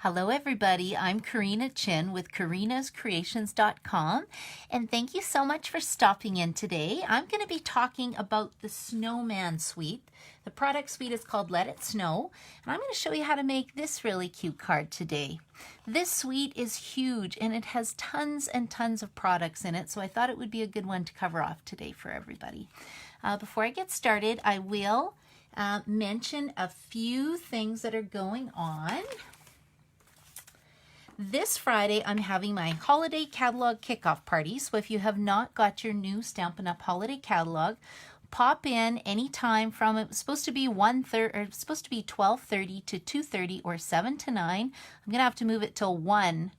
Hello everybody, I'm Karina Chin with karinascreations.com and thank you so much for stopping in today. I'm going to be talking about the Snowman suite. The product suite is called Let It Snow, and I'm going to show you how to make this really cute card today. This suite is huge and it has tons and tons of products in it, so I thought it would be a good one to cover off today for everybody. Before I get started, I will mention a few things that are going on. This Friday, I'm having my holiday catalog kickoff party. So if you have not got your new Stampin' Up! Holiday catalog, pop in anytime from, it was supposed to be 12:30 to 2:30 or 7 to 9. I'm going to have to move it till 1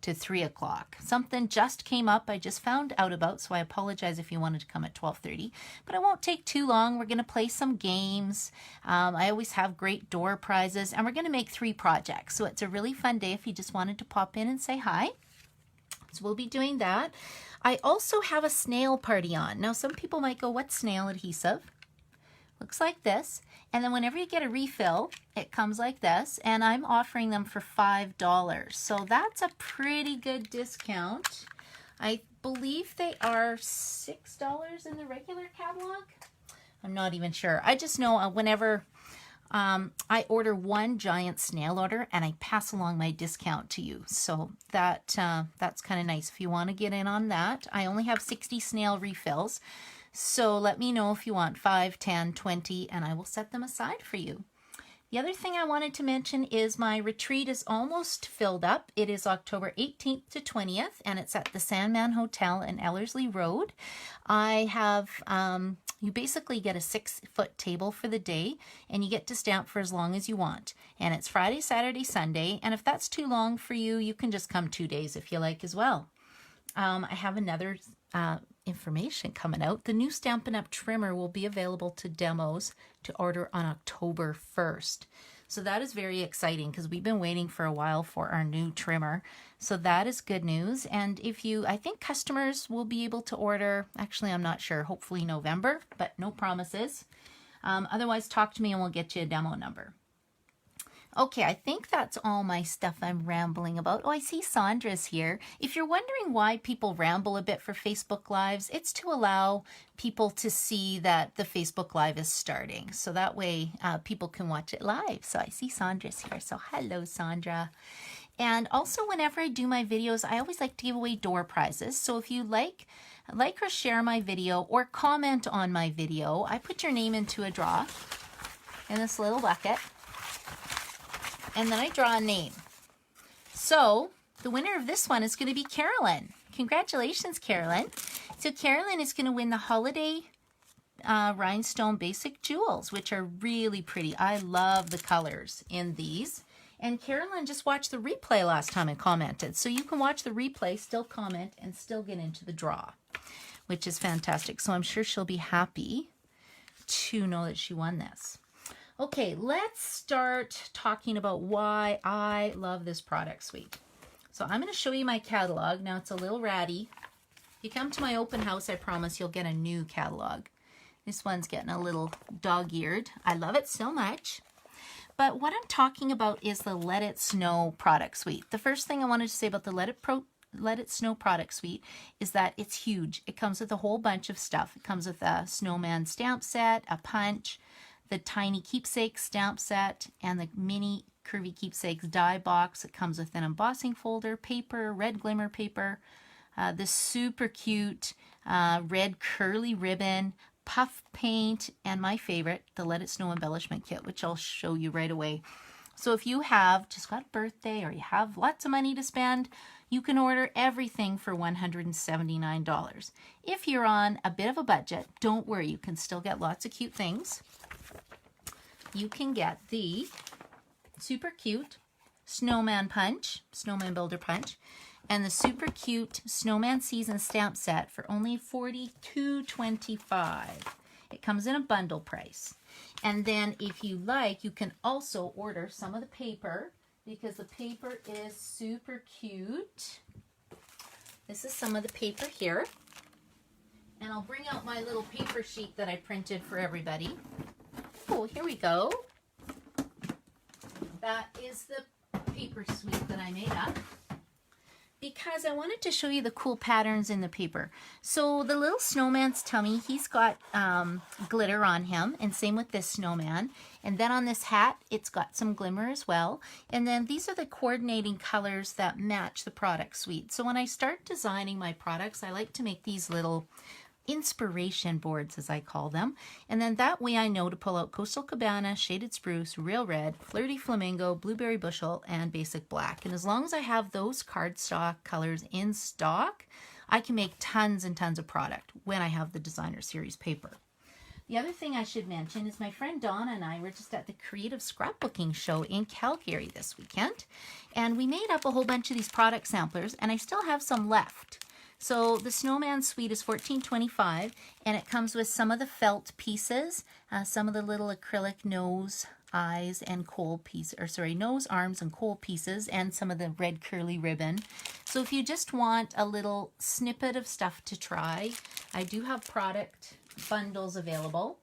to 3 o'clock. Something just came up I just found out about, so I apologize if you wanted to come at 12:30, but it won't take too long. We're going to play some games. I always have great door prizes, and we're going to make 3 projects, so it's a really fun day if you just wanted to pop in and say hi. So we'll be doing that. I also have a snail party on. Now some people might go, what's snail adhesive? Looks like this, and then whenever you get a refill, it comes like this, and I'm offering them for $5. So that's a pretty good discount. I believe they are $6 in the regular catalog. I'm not even sure. I just know whenever I order one giant snail order, and I pass along my discount to you. So that's kind of nice if you want to get in on that. I only have 60 snail refills. So let me know if you want 5, 10, 20, and I will set them aside for you. The other thing I wanted to mention is my retreat is almost filled up. It is October 18th to 20th, and it's at the Snowman Hotel in Ellerslie Road. I have, you basically get a 6-foot table for the day, and you get to stamp for as long as you want. And it's Friday, Saturday, Sunday, and if that's too long for you, you can just come 2 days if you like as well. I have another information coming out. The new Stampin' Up! Trimmer will be available to demos to order on October 1st. So that is very exciting because we've been waiting for a while for our new trimmer. So that is good news. And I think customers will be able to order, actually I'm not sure, hopefully November, but no promises. Otherwise talk to me and we'll get you a demo number. Okay, I think that's all my stuff I'm rambling about. Oh, I see Sandra's here. If you're wondering why people ramble a bit for Facebook Lives, it's to allow people to see that the Facebook Live is starting. So that way people can watch it live. So I see Sandra's here. So hello, Sandra. And also whenever I do my videos, I always like to give away door prizes. So if you like or share my video or comment on my video, I put your name into a draw in this little bucket. And then I draw a name. So the winner of this one is going to be Carolyn. Congratulations, Carolyn. So Carolyn is going to win the Holiday Rhinestone Basic Jewels, which are really pretty. I love the colors in these. And Carolyn just watched the replay last time and commented. So you can watch the replay, still comment, and still get into the draw, which is fantastic. So I'm sure she'll be happy to know that she won this. Okay, let's start talking about why I love this product suite. So I'm going to show you my catalog. Now it's a little ratty. If you come to my open house, I promise you'll get a new catalog. This one's getting a little dog-eared. I love it so much. But what I'm talking about is the Let It Snow product suite. The first thing I wanted to say about the Let It Snow product suite is that it's huge. It comes with a whole bunch of stuff. It comes with a Snowman stamp set, a punch, the tiny keepsake stamp set, and the mini curvy keepsakes die box. It comes with an embossing folder, paper, red glimmer paper, this super cute red curly ribbon, puff paint, and my favorite, the Let It Snow embellishment kit, which I'll show you right away. So if you have just got a birthday or you have lots of money to spend, you can order everything for $179. If you're on a bit of a budget, don't worry, you can still get lots of cute things. You can get the super cute Snowman Punch, Snowman Builder Punch, and the super cute Snowman Season Stamp Set for only $42.25. It comes in a bundle price. And then if you like, you can also order some of the paper because the paper is super cute. This is some of the paper here. And I'll bring out my little paper sheet that I printed for everybody. Oh, here we go. That is the paper suite that I made up because I wanted to show you the cool patterns in the paper. So the little snowman's tummy, he's got glitter on him, and same with this snowman. And then on this hat, it's got some glimmer as well. And then these are the coordinating colors that match the product suite. So when I start designing my products, I like to make these little inspiration boards, as I call them, and then that way I know to pull out Coastal Cabana, Shaded Spruce, Real Red, Flirty Flamingo, Blueberry Bushel, and Basic Black. And as long as I have those cardstock colors in stock, I can make tons and tons of product when I have the designer series paper. The other thing I should mention is my friend Donna and I were just at the Creative Scrapbooking Show in Calgary this weekend, and we made up a whole bunch of these product samplers, and I still have some left. So the Snowman Suite is $14.25, and it comes with some of the felt pieces, some of the little acrylic nose, eyes, and coal piece, or sorry, nose, arms, and coal pieces, and some of the red curly ribbon. So if you just want a little snippet of stuff to try, I do have product bundles available.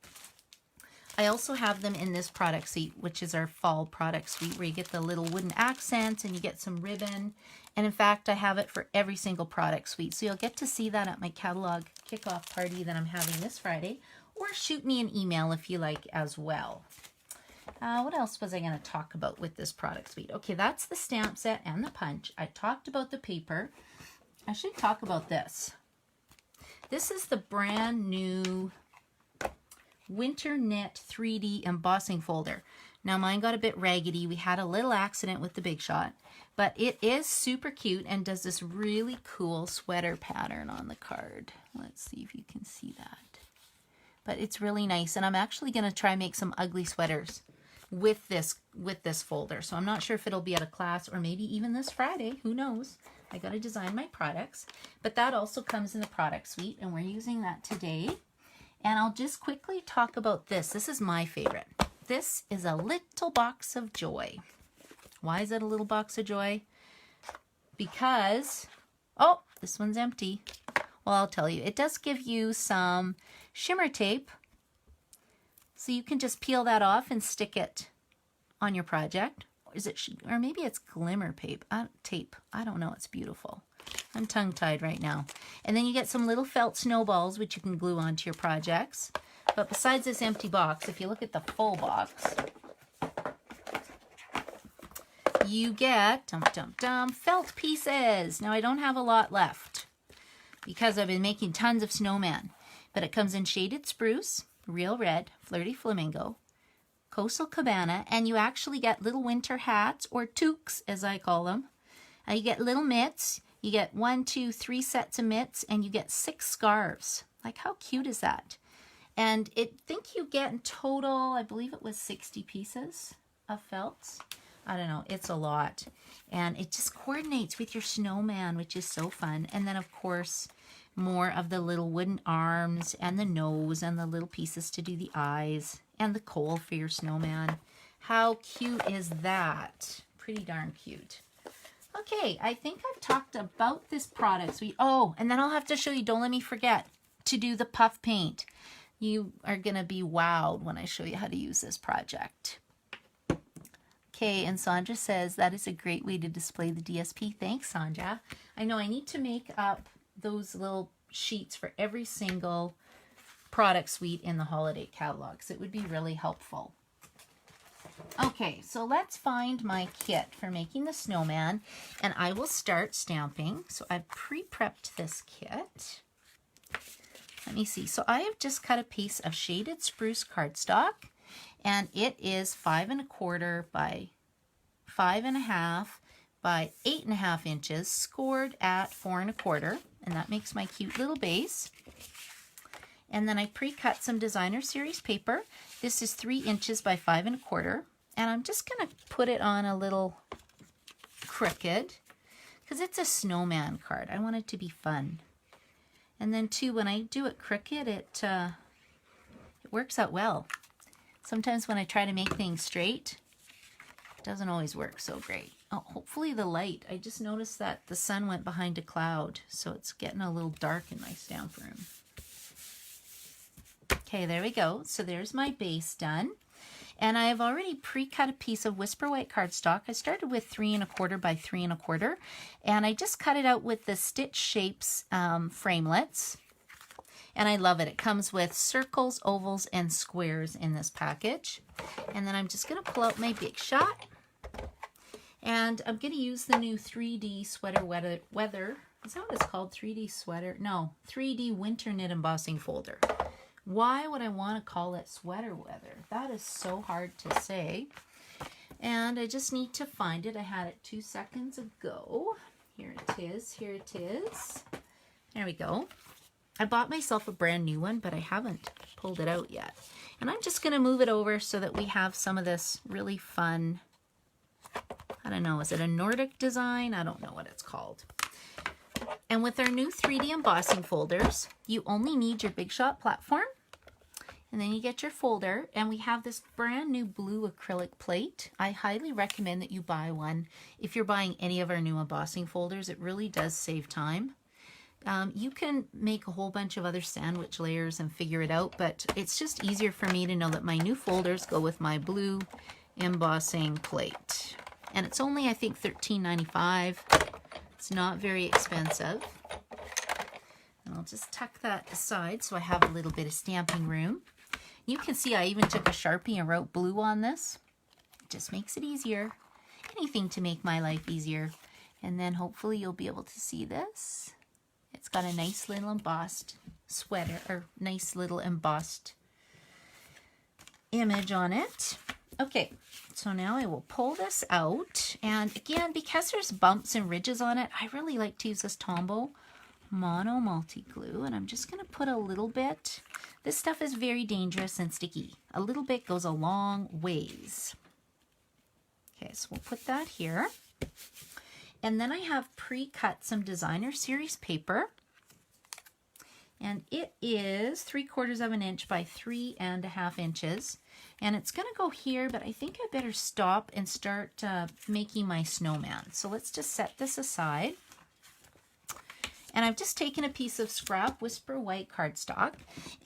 I also have them in this product suite, which is our fall product suite, where you get the little wooden accents and you get some ribbon. And in fact, I have it for every single product suite. So you'll get to see that at my catalog kickoff party that I'm having this Friday, or shoot me an email if you like as well. What else was I going to talk about with this product suite? Okay, that's the stamp set and the punch. I talked about the paper. I should talk about this. This is the brand new Winter Knit 3D embossing folder. Now mine got a bit raggedy. We had a little accident with the Big Shot, but it is super cute and does this really cool sweater pattern on the card. Let's see if you can see that. But it's really nice, and I'm actually going to try and make some ugly sweaters with this folder. So I'm not sure if it'll be at a class or maybe even this Friday. Who knows? I got to design my products, but that also comes in the product suite, and we're using that today. And I'll just quickly talk about this. This is my favorite. This is a little box of joy. Why is it a little box of joy? Because, oh, this one's empty. Well, I'll tell you. It does give you some shimmer tape. So you can just peel that off and stick it on your project. Or maybe it's glimmer tape. I don't know. It's beautiful. I'm tongue-tied right now. And then you get some little felt snowballs, which you can glue onto your projects. But besides this empty box, if you look at the full box, you get felt pieces. Now, I don't have a lot left because I've been making tons of snowman. But it comes in Shaded Spruce, Real Red, Flirty Flamingo, Coastal Cabana, and you actually get little winter hats, or toques as I call them. You get little mitts. You get 1, 2, 3 sets of mitts, and you get 6 scarves. Like, how cute is that? And I think you get in total, I believe it was 60 pieces of felts. I don't know, it's a lot. And it just coordinates with your snowman, which is so fun. And then, of course, more of the little wooden arms and the nose and the little pieces to do the eyes and the coal for your snowman. How cute is that? Pretty darn cute. Okay, I think I've talked about this product suite. Oh, and then I'll have to show you, don't let me forget, to do the puff paint. You are going to be wowed when I show you how to use this project. Okay, and Sandra says, that is a great way to display the DSP. Thanks, Sandra. I know I need to make up those little sheets for every single product suite in the holiday catalogs. It would be really helpful. Okay, so let's find my kit for making the snowman, and I will start stamping. So I've pre-prepped this kit. Let me see. So I have just cut a piece of Shaded Spruce cardstock, and it is 5 1/4 by 5 1/2 by 8 1/2 inches, scored at 4 1/4, and that makes my cute little base. And then I pre-cut some designer series paper. This is 3 inches by 5 1/4. And I'm just going to put it on a little crooked because it's a snowman card. I want it to be fun. And then too, when I do it crooked, it works out well. Sometimes when I try to make things straight, it doesn't always work so great. Oh, hopefully the light. I just noticed that the sun went behind a cloud, so it's getting a little dark in my stamp room. Okay, there we go. So there's my base done. And I've already pre-cut a piece of Whisper White cardstock. I started with 3 1/4 by 3 1/4, and I just cut it out with the Stitch Shapes framelits. And I love it. It comes with circles, ovals, and squares in this package. And then I'm just going to pull out my Big Shot. And I'm going to use the new 3D Sweater Weather. Is that what it's called? 3D Sweater? No, 3D Winter Knit Embossing Folder. Why would I want to call it Sweater Weather? That is so hard to say. And I just need to find it. I had it 2 seconds ago. Here it is. Here it is. There we go. I bought myself a brand new one, but I haven't pulled it out yet. And I'm just going to move it over so that we have some of this really fun, I don't know, is it a Nordic design? I don't know what it's called. And with our new 3D embossing folders, you only need your Big Shot platform, and then you get your folder, and we have this brand new blue acrylic plate. I highly recommend that you buy one. If you're buying any of our new embossing folders, it really does save time. You can make a whole bunch of other sandwich layers and figure it out, but it's just easier for me to know that my new folders go with my blue embossing plate. And it's only, I think, $13.95. It's not very expensive. And I'll just tuck that aside so I have a little bit of stamping room. You can see I even took a Sharpie and wrote blue on this. It just makes it easier. Anything to make my life easier. And then hopefully you'll be able to see this. It's got a nice little embossed sweater, or nice little embossed image on it. Okay, so now I will pull this out. And again, because there's bumps and ridges on it, I really like to use this Tombow Mono Multi-Glue. And I'm just going to put a little bit. This stuff is very dangerous and sticky. A little bit goes a long ways. Okay, so we'll put that here. And then I have pre-cut some designer series paper. And it is 3/4 of an inch by 3 1/2 inches. And it's going to go here, but I think I better stop and start making my snowman. So let's just set this aside. And I've just taken a piece of scrap Whisper White cardstock,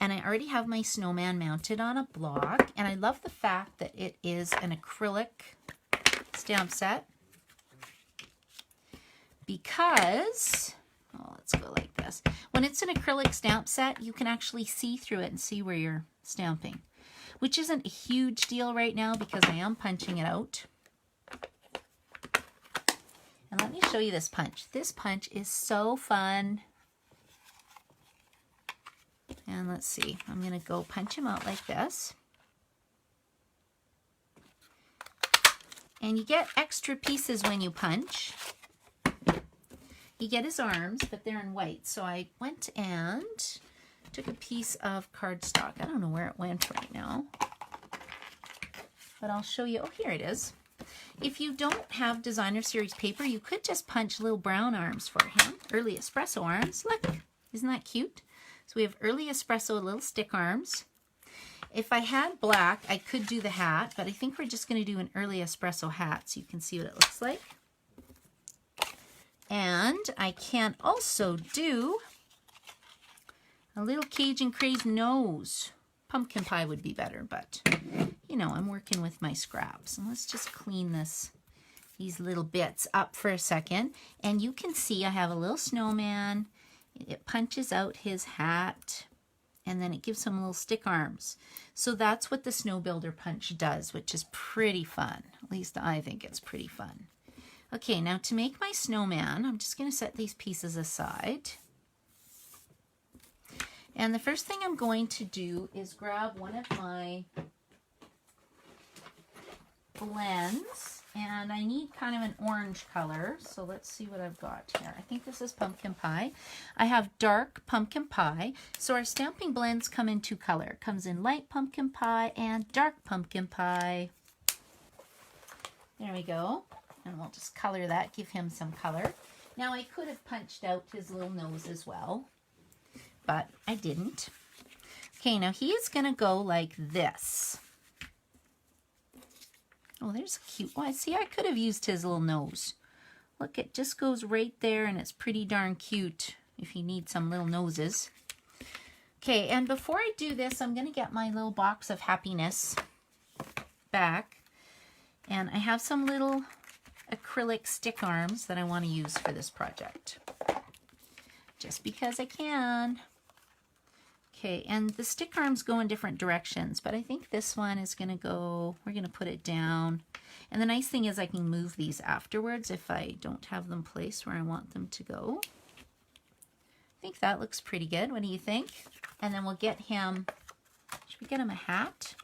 and I already have my snowman mounted on a block. And I love the fact that it is an acrylic stamp set, because, oh, let's go like this. When it's an acrylic stamp set, you can actually see through it and see where you're stamping, which isn't a huge deal right now because I am punching it out. And let me show you this punch. This punch is so fun. And let's see, I'm going to go punch him out like this. And you get extra pieces when you punch. You get his arms, but they're in white. So I went and took a piece of cardstock. I don't know where it went right now, but I'll show you. Oh, here it is. If you don't have designer series paper, you could just punch little brown arms for him. Early espresso arms. Look, isn't that cute? So we have early espresso little stick arms. If I had black, I could do the hat, but I think we're just going to do an early espresso hat so you can see what it looks like. And I can also do a little Cajun Craze nose. Pumpkin pie would be better, but you know, I'm working with my scraps. And let's just clean these little bits up for a second. And you can see I have a little snowman. It punches out his hat, and then it gives him little stick arms. So that's what the Snow Builder punch does, which is pretty fun. At least I think it's pretty fun. Okay, now to make my snowman, I'm just going to set these pieces aside. And the first thing I'm going to do is grab one of my blends, and I need kind of an orange color. So let's see what I've got here. I think this is pumpkin pie. I have dark pumpkin pie. So our stamping blends come in 2 colors. It comes in light pumpkin pie and dark pumpkin pie. There we go. And we'll just color that, give him some color. Now I could have punched out his little nose as well, but I didn't. Okay, now he is going to go like this. Oh, there's a cute one. See, I could have used his little nose. Look, it just goes right there, and it's pretty darn cute if you need some little noses. Okay, and before I do this, I'm going to get my little box of happiness back. And I have some little acrylic stick arms that I want to use for this project. Just because I can. Okay, and the stick arms go in different directions, but I think this one is going to go, we're going to put it down. And the nice thing is I can move these afterwards if I don't have them placed where I want them to go. I think that looks pretty good. What do you think? And then we'll get him, should we get him a hat?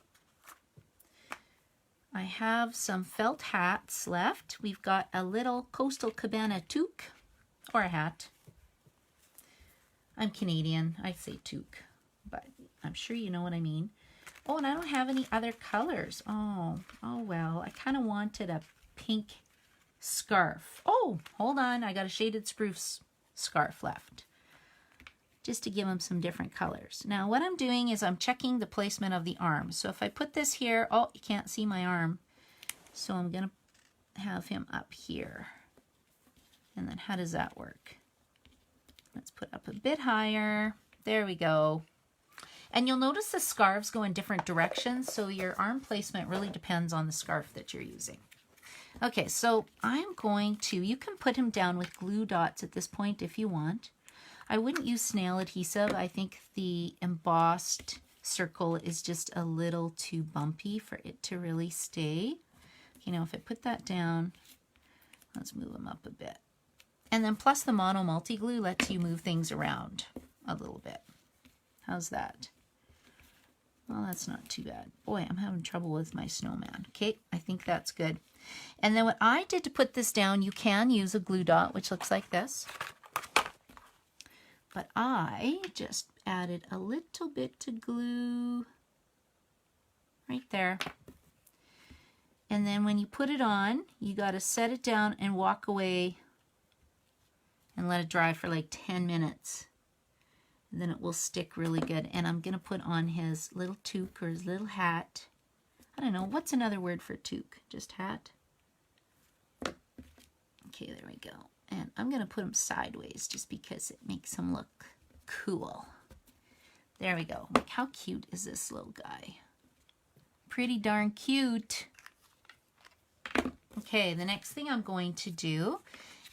I have some felt hats left. We've got a little Coastal Cabana toque, or a hat. I'm Canadian, I say toque, but I'm sure you know what I mean. Oh, and I don't have any other colors. Oh well, I kind of wanted a pink scarf. Oh, hold on, I got a shaded spruce scarf left, just to give them some different colors. Now what I'm doing is I'm checking the placement of the arm. So if I put this here, oh, you can't see my arm. So I'm gonna have him up here. And then how does that work? Let's put up a bit higher. There we go. And you'll notice the scarves go in different directions, so your arm placement really depends on the scarf that you're using. Okay, so I'm going to, you can put him down with glue dots at this point if you want. I wouldn't use snail adhesive. I think the embossed circle is just a little too bumpy for it to really stay. You know, if I put that down, let's move him up a bit. And then plus the mono multi-glue lets you move things around a little bit. How's that? Well, that's not too bad. Boy, I'm having trouble with my snowman. Okay, I think that's good. And then what I did to put this down, you can use a glue dot, which looks like this. But I just added a little bit to glue right there. And then when you put it on, you got to set it down and walk away and let it dry for like 10 minutes. And then it will stick really good. And I'm going to put on his little toque or his little hat. I don't know, what's another word for toque? Just hat? Okay, there we go. And I'm going to put him sideways just because it makes him look cool. There we go. Like, how cute is this little guy? Pretty darn cute. Okay, the next thing I'm going to do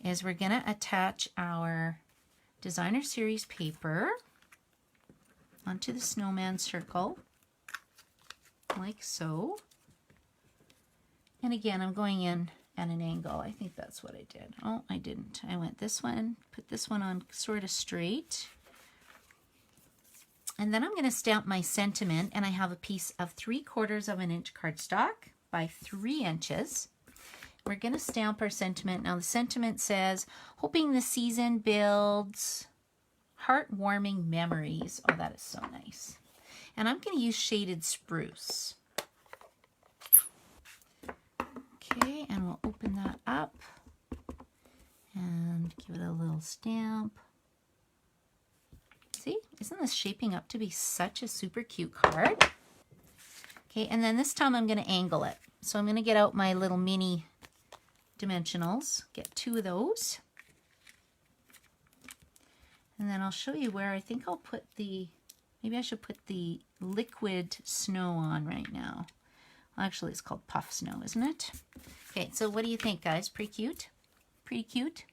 is we're going to attach our designer series paper onto the snowman circle, like so. And again, I'm going in at an angle. I think that's what I did. Oh, I didn't. I went this one, put this one on sort of straight. And then I'm going to stamp my sentiment, and I have a piece of 3/4 of an inch cardstock by 3 inches. We're going to stamp our sentiment. Now the sentiment says, hoping the season builds heartwarming memories. Oh, that is so nice. And I'm going to use shaded spruce. Okay, and we'll open that up and give it a little stamp. See, isn't this shaping up to be such a super cute card? Okay, and then this time I'm going to angle it. So I'm going to get out my little mini dimensionals, get 2 of those. And then I'll show you where I think I'll put the, maybe I should put the liquid snow on right now. Well, actually, it's called puff snow, isn't it? Okay, so what do you think, guys? Pretty cute? Pretty cute?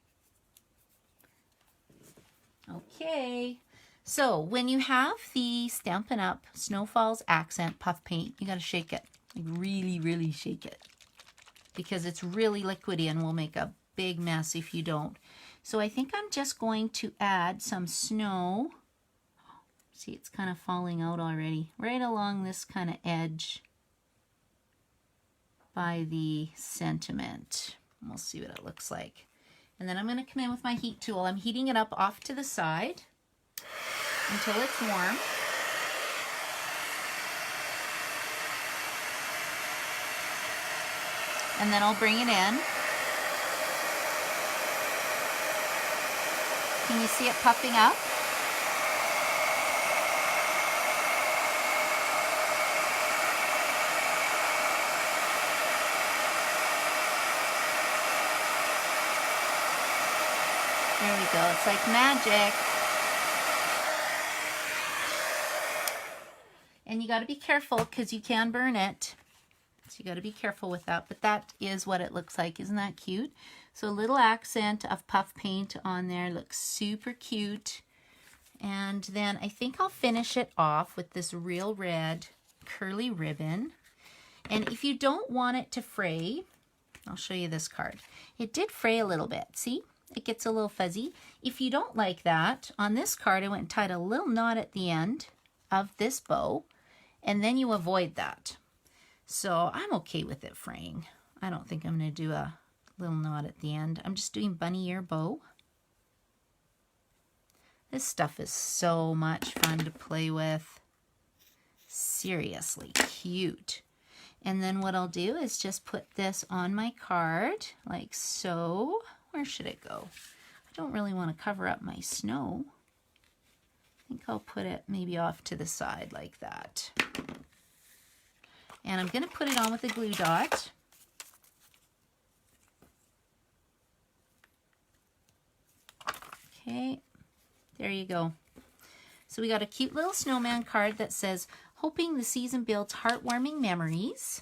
Okay. So when you have the Stampin' Up! Snow Falls accent puff paint, you got to shake it. Like really, really shake it. Because it's really liquidy and will make a big mess if you don't. So I think I'm just going to add some snow. See, it's kind of falling out already. Right along this kind of edge by the sentiment. We'll see what it looks like. And then I'm going to come in with my heat tool. I'm heating it up off to the side until it's warm. And then I'll bring it in. Can you see it puffing up? There we go. It's like magic. And you got to be careful because you can burn it. So you got to be careful with that, but that is what it looks like. Isn't that cute? So a little accent of puff paint on there, looks super cute. And then I think I'll finish it off with this real red curly ribbon. And if you don't want it to fray, I'll show you this card. It did fray a little bit. See? It gets a little fuzzy. If you don't like that, on this card I went and tied a little knot at the end of this bow, and then you avoid that. So I'm okay with it fraying. I don't think I'm going to do a little knot at the end. I'm just doing bunny ear bow. This stuff is so much fun to play with. Seriously cute. And then what I'll do is just put this on my card like so. Where should it go? I don't really want to cover up my snow. I think I'll put it maybe off to the side like that. And I'm going to put it on with a glue dot. Okay. There you go. So we got a cute little snowman card that says, hoping the season builds heartwarming memories.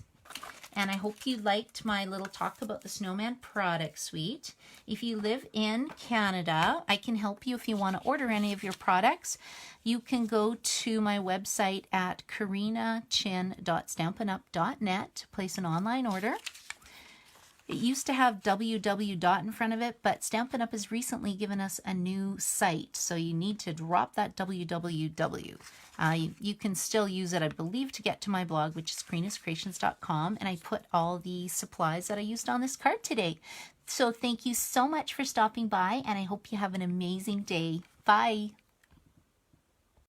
And I hope you liked my little talk about the Snowman product suite. If you live in Canada, I can help you if you want to order any of your products. You can go to my website at karinachin.stampinup.net to place an online order. It used to have www in front of it, but Stampin' Up! Has recently given us a new site, so you need to drop that www. You can still use it, I believe, to get to my blog, which is karinascreations.com, and I put all the supplies that I used on this card today. So thank you so much for stopping by, and I hope you have an amazing day. Bye!